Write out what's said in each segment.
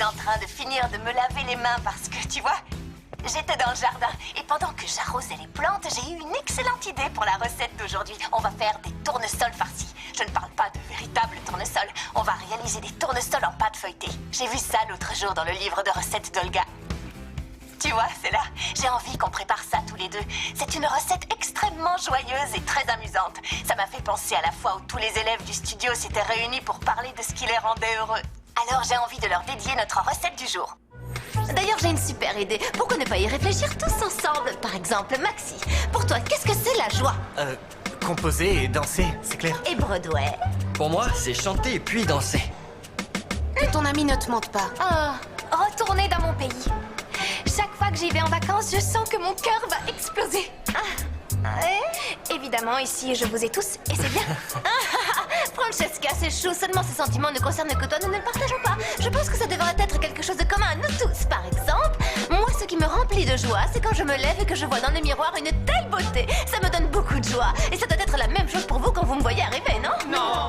j'étais en train de finir de me laver les mains parce que, tu vois, j'étais dans le jardin. Et pendant que j'arrosais les plantes, j'ai eu une excellente idée pour la recette d'aujourd'hui. On va faire des tournesols farcis. Je ne parle pas de véritables tournesols. On va réaliser des tournesols en pâte feuilletée. J'ai vu ça l'autre jour dans le livre de recettes d'Olga. Tu vois, c'est là. J'ai envie qu'on prépare ça tous les deux. C'est une recette extrêmement joyeuse et très amusante. Ça m'a fait penser à la fois où tous les élèves du studio s'étaient réunis pour parler de ce qui les rendait heureux. Alors j'ai envie de leur dédier notre recette du jour. D'ailleurs, j'ai une super idée. Pourquoi ne pas y réfléchir tous ensemble? Par exemple, Maxi, pour toi, qu'est-ce que c'est la joie? Composer et danser, c'est clair. Et Broadway? Pour moi, c'est chanter puis danser. Que ton ami ne te mente pas. Oh, retourner dans mon pays. Chaque fois que j'y vais en vacances, je sens que mon cœur va exploser. Évidemment, ici, je vous ai tous, et c'est bien. Francesca, c'est chou. Seulement ces sentiments ne concernent que toi. Nous ne le partageons pas. Je pense que ça devrait être quelque chose de commun à nous tous. Par exemple, moi, ce qui me remplit de joie, c'est quand je me lève et que je vois dans le miroir une telle beauté. Ça me donne beaucoup de joie. Et ça doit être la même chose pour vous quand vous me voyez arriver, non? Non.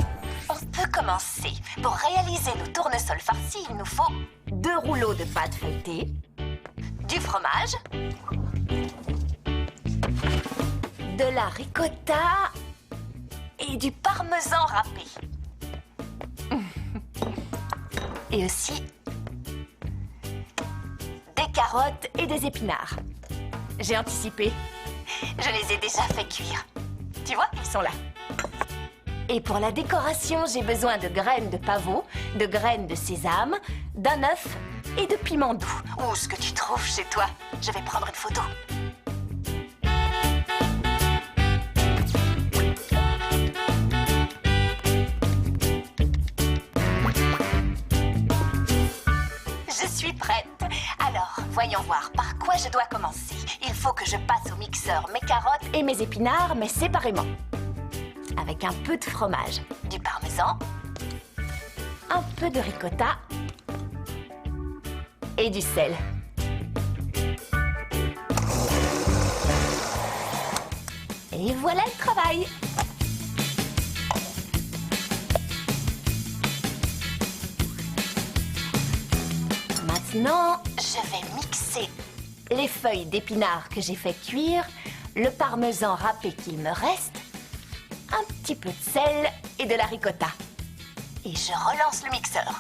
On peut commencer. Pour réaliser nos tournesols farcis, il nous faut 2 rouleaux de pâte feuilletée, du fromage, de la ricotta et du parmesan râpé. et aussi des carottes et des épinards. J'ai anticipé. Je les ai déjà fait cuire. Tu vois, ils sont là. Et pour la décoration, j'ai besoin de graines de pavot, de graines de sésame, d'un œuf et de piment doux. Où ce que tu trouves chez toi. Je vais prendre une photo. Je suis prête. Alors, voyons voir par quoi je dois commencer. Il faut que je passe au mixeur mes carottes Et mes épinards, mais séparément. Avec un peu de fromage, du parmesan, un peu de ricotta et du sel. Et voilà le travail. Maintenant, je vais mixer. les feuilles d'épinards que j'ai fait cuire, le parmesan râpé qu'il me reste, un petit peu de sel et de la ricotta. Et je relance le mixeur.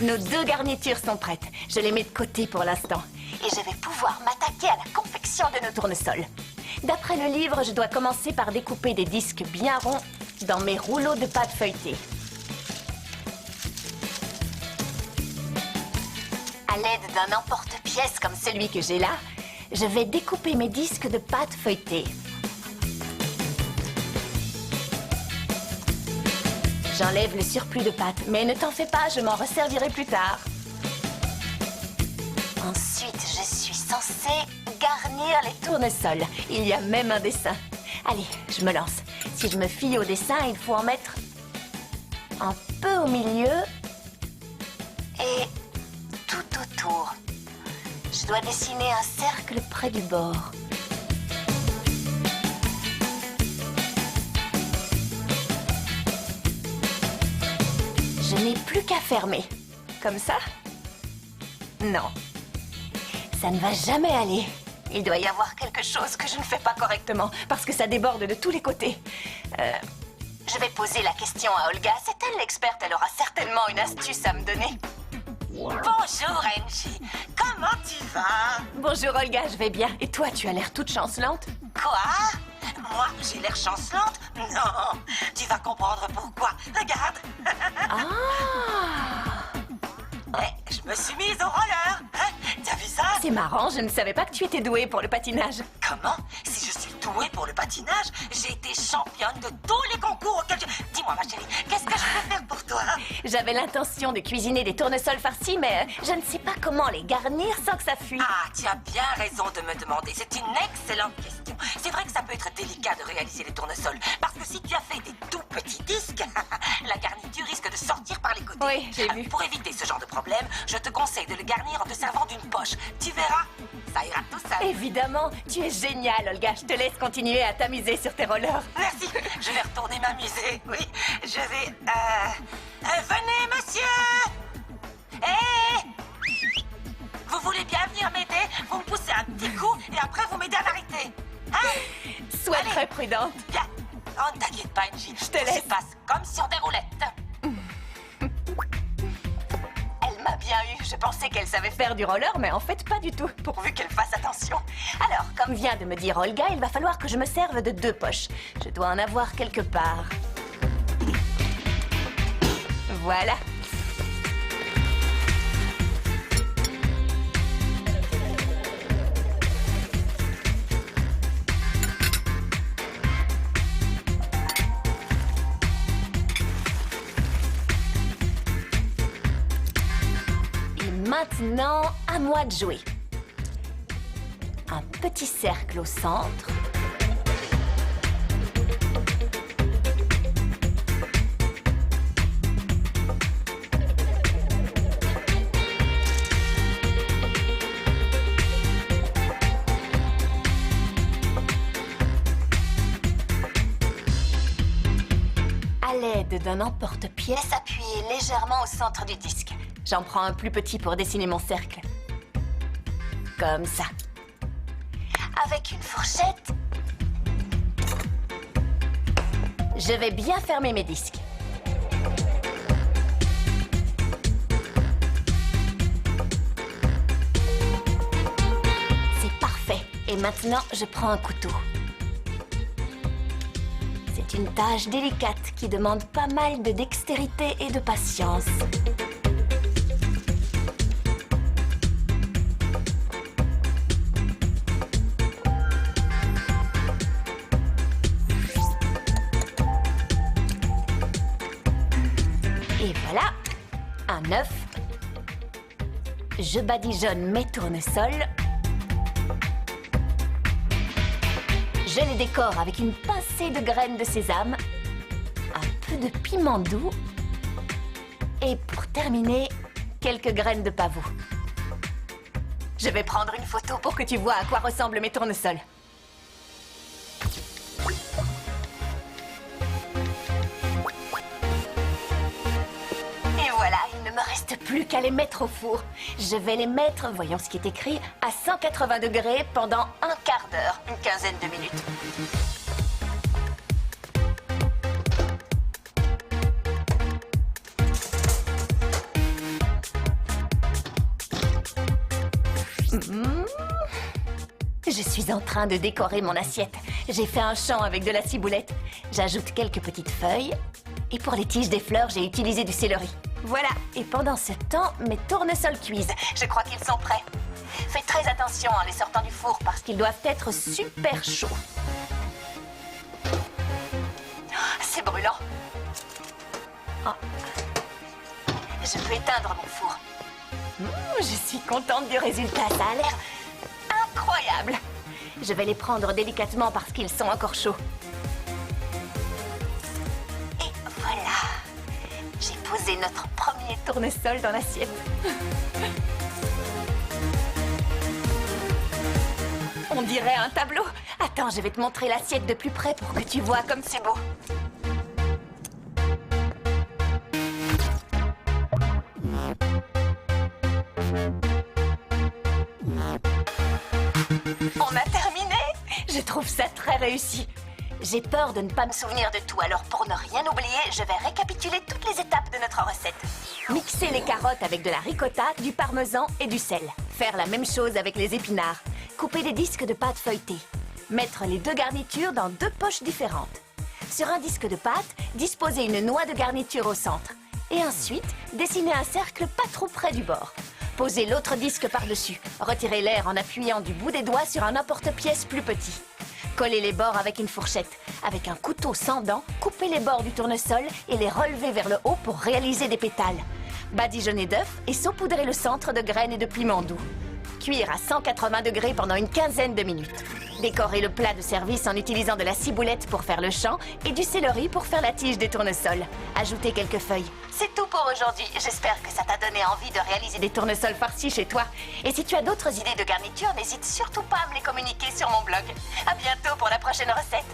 Nos 2 garnitures sont prêtes. Je les mets de côté pour l'instant. Et je vais pouvoir m'attaquer à la confection de nos Tournesol. D'après le livre, je dois commencer par découper des disques bien ronds dans mes rouleaux de pâte feuilletée. À l'aide d'un emporte-pièce comme Celui que j'ai là, je vais découper mes disques de pâte feuilletée. J'enlève le surplus de pâte, mais ne t'en fais pas, je m'en resservirai plus tard. Ensuite, je suis censée garnir les Tournesol, il y a même un dessin. Allez, je me lance. Si je me fie au dessin, il faut en mettre un peu au milieu. et tout autour. Je dois dessiner un cercle Près du bord. Je n'ai plus qu'à fermer. Comme ça? Non. Ça ne va jamais aller. Il doit y avoir quelque chose que je ne fais pas correctement. Parce que ça déborde de tous les côtés. Je vais poser la question à Olga. C'est elle l'experte. Elle aura certainement une astuce à me donner. Bonjour, Angie. Comment tu vas? Bonjour Olga, je vais bien. Et toi, tu as l'air toute chancelante. Quoi? Moi, j'ai l'air chancelante? Non. Tu vas comprendre pourquoi. Regarde. Je me suis mise au roller. Hein? T'as vu ça? C'est marrant, je ne savais pas que tu étais douée pour le patinage. Comment? Si je suis douée pour le patinage, j'ai été championne de tous les concours auxquels je... Dis-moi, ma chérie, qu'est-ce que je peux faire pour toi? J'avais l'intention de cuisiner des tournesols farcis, mais je ne sais pas comment les garnir sans que ça fuit. Ah, tu as bien raison de me demander. C'est une excellente question. C'est vrai que ça peut être délicat de réaliser les tournesols. Parce que si tu as fait des tout petits disques, la garniture risque de sortir par les côtés. Oui, j'ai vu. Pour éviter ce genre de problème, je te conseille de le garnir en te servant d'une poche. Tu verras, ça ira tout seul. Évidemment, tu es géniale, Olga. Je te laisse continuer à t'amuser sur tes rollers. Merci, je vais retourner m'amuser. Oui, je vais... Venez, monsieur! venir m'aider, vous me poussez un petit coup et après vous m'aidez à l'arrêter. Hein? Sois Allez. très prudente. Bien. Oh, ne t'inquiète pas, Angie. Je te laisse. Ça se passe comme sur des roulettes. Elle m'a bien eu. Je pensais qu'elle savait faire du roller, mais en fait pas du tout. Pourvu qu'elle fasse attention. Alors, comme vient de me dire Olga, il va falloir que je me serve de 2 poches. Je dois en avoir quelque part. Voilà. Maintenant, à moi de jouer. Un petit cercle au centre. À l'aide d'un emporte-pièce, appuyez légèrement au centre du disque. J'en prends un plus petit pour dessiner mon cercle. Comme ça. Avec une fourchette, je vais bien fermer mes disques. C'est parfait. Et maintenant, je prends un couteau. C'est une tâche délicate qui demande pas mal de dextérité et de patience. Et voilà, un œuf. Je badigeonne mes tournesols. Je les décore avec une pincée de graines de sésame, un peu de piment doux et pour terminer, quelques graines de pavot. Je vais prendre une photo pour que tu vois à quoi ressemblent mes tournesols. Il ne me reste plus qu'à les mettre au four. Je vais les mettre, voyons ce qui est écrit, à 180 degrés pendant un quart d'heure, une quinzaine de minutes. Je suis en train de décorer mon assiette. J'ai fait un champ avec de la ciboulette. J'ajoute quelques petites feuilles. Et pour les tiges des fleurs, j'ai utilisé du céleri. Voilà. Et pendant ce temps, mes tournesols cuisent. Je crois qu'ils sont prêts. Fais très attention en les sortant du four parce qu'ils doivent être super chauds. C'est brûlant. Oh. Je peux éteindre mon four. Je suis contente du résultat. Ça a l'air incroyable. Je vais les prendre délicatement parce qu'ils sont encore chauds. Et voilà. J'ai posé notre premier tournesol dans l'assiette. On dirait un tableau. Attends, je vais te montrer l'assiette de plus près pour que tu vois comme c'est beau. On a terminé. Je trouve ça très réussi. J'ai peur de ne pas me souvenir de tout, alors pour ne rien oublier, je vais récapituler toutes les étapes de notre recette. Mixer les carottes avec de la ricotta, du parmesan et du sel. Faire la même chose avec les épinards. Couper des disques de pâte feuilletée. Mettre les deux garnitures dans deux poches différentes. Sur un disque de pâte, disposer une noix de garniture au centre. Et ensuite, dessiner un cercle pas trop près du bord. Posez l'autre disque par-dessus. Retirez l'air en appuyant du bout des doigts sur un emporte-pièce plus petit. Collez les bords avec une fourchette. Avec un couteau sans dents, coupez les bords du tournesol et les relevez vers le haut pour réaliser des pétales. Badigeonnez d'œufs et saupoudrez le centre de graines et de piment doux. Cuire à 180 degrés pendant une quinzaine de minutes. Décorez le plat de service en utilisant de la ciboulette pour faire le champ et du céleri pour faire la tige des tournesols. Ajoutez quelques feuilles. C'est tout pour aujourd'hui. J'espère que ça t'a donné envie de réaliser des tournesols farcis chez toi. Et si tu as d'autres idées de garniture, n'hésite surtout pas à me les communiquer sur mon blog. À bientôt pour la prochaine recette.